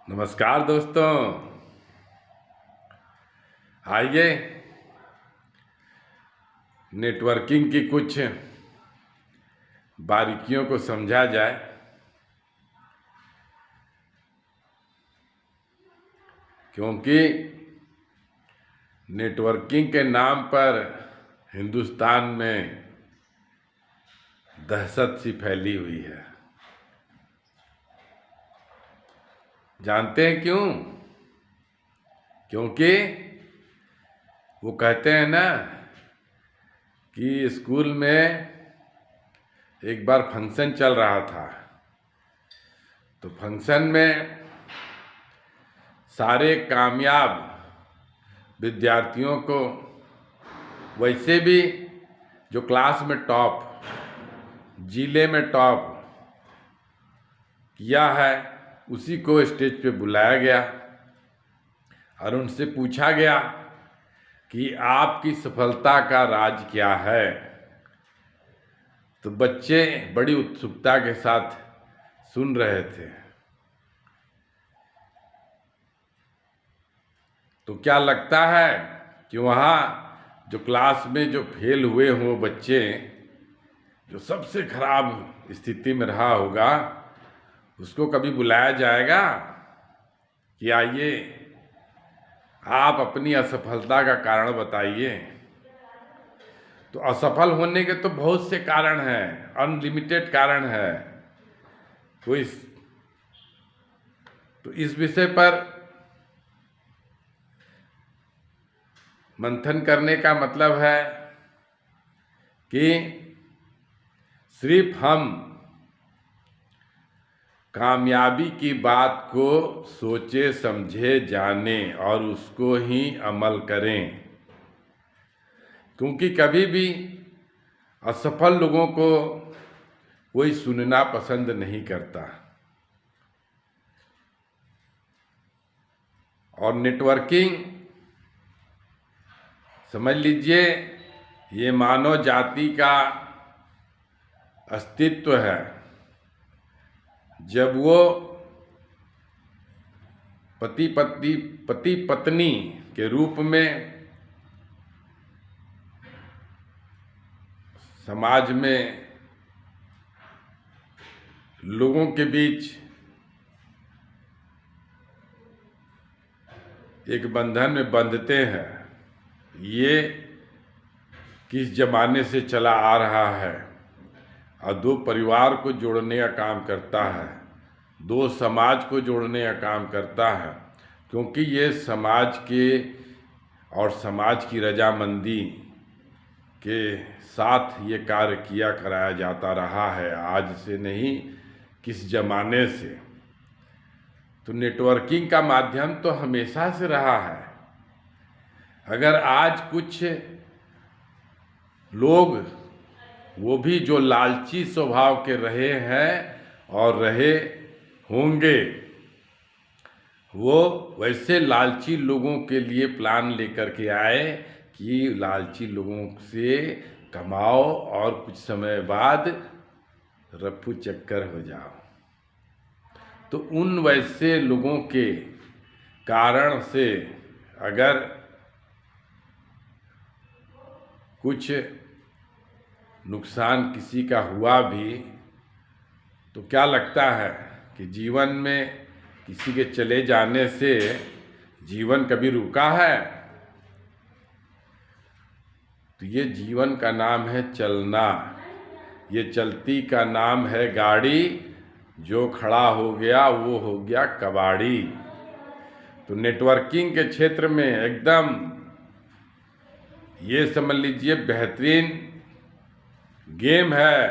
नमस्कार दोस्तों। आइए नेटवर्किंग की कुछ बारीकियों को समझा जाए। क्योंकि नेटवर्किंग के नाम पर हिंदुस्तान में दहशत सी फैली हुई है। जानते हैं क्यों? क्योंकि वो कहते हैं ना कि स्कूल में एक बार फंक्शन चल रहा था, तो फंक्शन में सारे कामयाब विद्यार्थियों को, वैसे भी जो क्लास में टॉप, जिले में टॉप किया है, उसी को स्टेज पे बुलाया गया और उनसे पूछा गया कि आपकी सफलता का राज क्या है। तो बच्चे बड़ी उत्सुकता के साथ सुन रहे थे। तो क्या लगता है कि वहाँ जो क्लास में जो फेल हुए हों बच्चे, जो सबसे खराब स्थिति में रहा होगा, उसको कभी बुलाया जाएगा कि आइए आप अपनी असफलता का कारण बताइए? तो असफल होने के तो बहुत से कारण हैं, अनलिमिटेड कारण है। तो इस विषय पर मंथन करने का मतलब है कि सिर्फ हम कामयाबी की बात को सोचे समझे जाने और उसको ही अमल करें। क्योंकि कभी भी असफल लोगों को कोई सुनना पसंद नहीं करता। और नेटवर्किंग, समझ लीजिए, ये मानव जाति का अस्तित्व है। जब वो पति पत्नी के रूप में समाज में लोगों के बीच एक बंधन में बंधते हैं, ये किस जमाने से चला आ रहा है और दो परिवार को जोड़ने का काम करता है, दो समाज को जोड़ने का काम करता है। क्योंकि ये समाज के और समाज की रजामंदी के साथ ये कार्य किया कराया जाता रहा है, आज से नहीं, किस जमाने से। तो नेटवर्किंग का माध्यम तो हमेशा से रहा है। अगर आज कुछ लोग, वो भी जो लालची स्वभाव के रहे हैं और रहे होंगे, वो वैसे लालची लोगों के लिए प्लान लेकर के आए कि लालची लोगों से कमाओ और कुछ समय बाद रफू चक्कर हो जाओ। तो उन वैसे लोगों के कारण से अगर कुछ नुकसान किसी का हुआ भी, तो क्या लगता है कि जीवन में किसी के चले जाने से जीवन कभी रुका है? तो ये जीवन का नाम है चलना, ये चलती का नाम है गाड़ी, जो खड़ा हो गया वो हो गया कबाड़ी। तो नेटवर्किंग के क्षेत्र में एकदम ये समझ लीजिए बेहतरीन गेम है।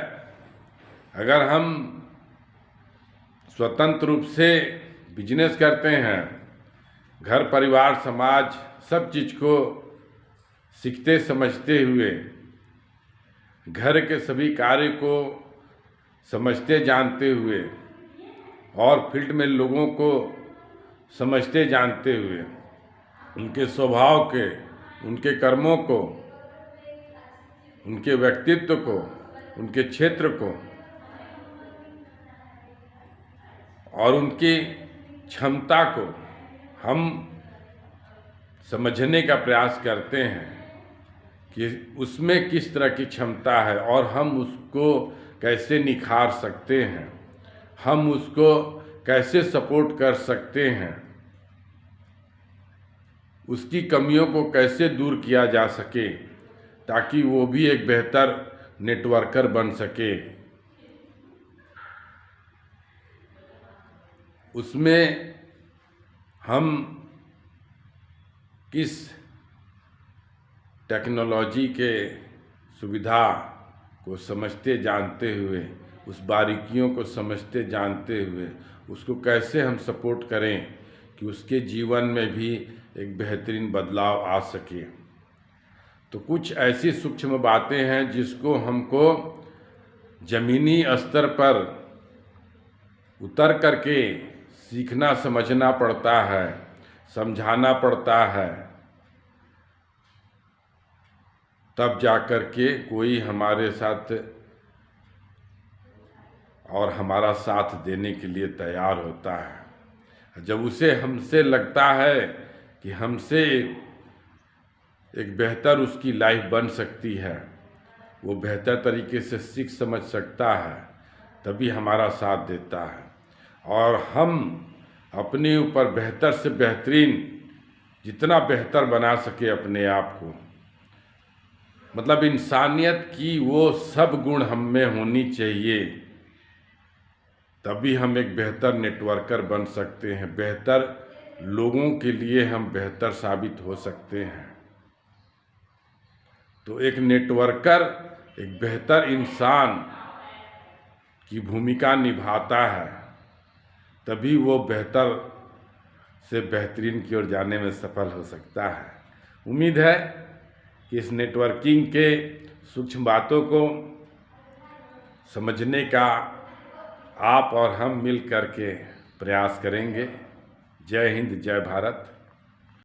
अगर हम स्वतंत्र रूप से बिजनेस करते हैं, घर परिवार समाज सब चीज़ को सीखते समझते हुए, घर के सभी कार्य को समझते जानते हुए और फील्ड में लोगों को समझते जानते हुए, उनके स्वभाव के, उनके कर्मों को, उनके व्यक्तित्व को, उनके क्षेत्र को और उनकी क्षमता को हम समझने का प्रयास करते हैं कि उसमें किस तरह की क्षमता है और हम उसको कैसे निखार सकते हैं, हम उसको कैसे सपोर्ट कर सकते हैं, उसकी कमियों को कैसे दूर किया जा सके ताकि वो भी एक बेहतर नेटवर्कर बन सके। उसमें हम किस टेक्नोलॉजी के सुविधा को समझते जानते हुए, उस बारीकियों को समझते जानते हुए उसको कैसे हम सपोर्ट करें कि उसके जीवन में भी एक बेहतरीन बदलाव आ सके। तो कुछ ऐसी सूक्ष्म बातें हैं जिसको हमको ज़मीनी स्तर पर उतर करके सीखना समझना पड़ता है, समझाना पड़ता है, तब जाकर के कोई हमारे साथ और हमारा साथ देने के लिए तैयार होता है। जब उसे हमसे लगता है कि हमसे एक बेहतर उसकी लाइफ बन सकती है, वो बेहतर तरीके से सीख समझ सकता है, तभी हमारा साथ देता है और हम अपने ऊपर बेहतर से बेहतरीन जितना बेहतर बना सके अपने आप को, मतलब इंसानियत की वो सब गुण हम में होनी चाहिए, तभी हम एक बेहतर नेटवर्कर बन सकते हैं, बेहतर लोगों के लिए हम बेहतर साबित हो सकते हैं। तो एक नेटवर्कर एक बेहतर इंसान की भूमिका निभाता है, तभी वो बेहतर से बेहतरीन की ओर जाने में सफल हो सकता है। उम्मीद है कि इस नेटवर्किंग के सूक्ष्म बातों को समझने का आप और हम मिल कर के प्रयास करेंगे। जय हिंद, जय भारत।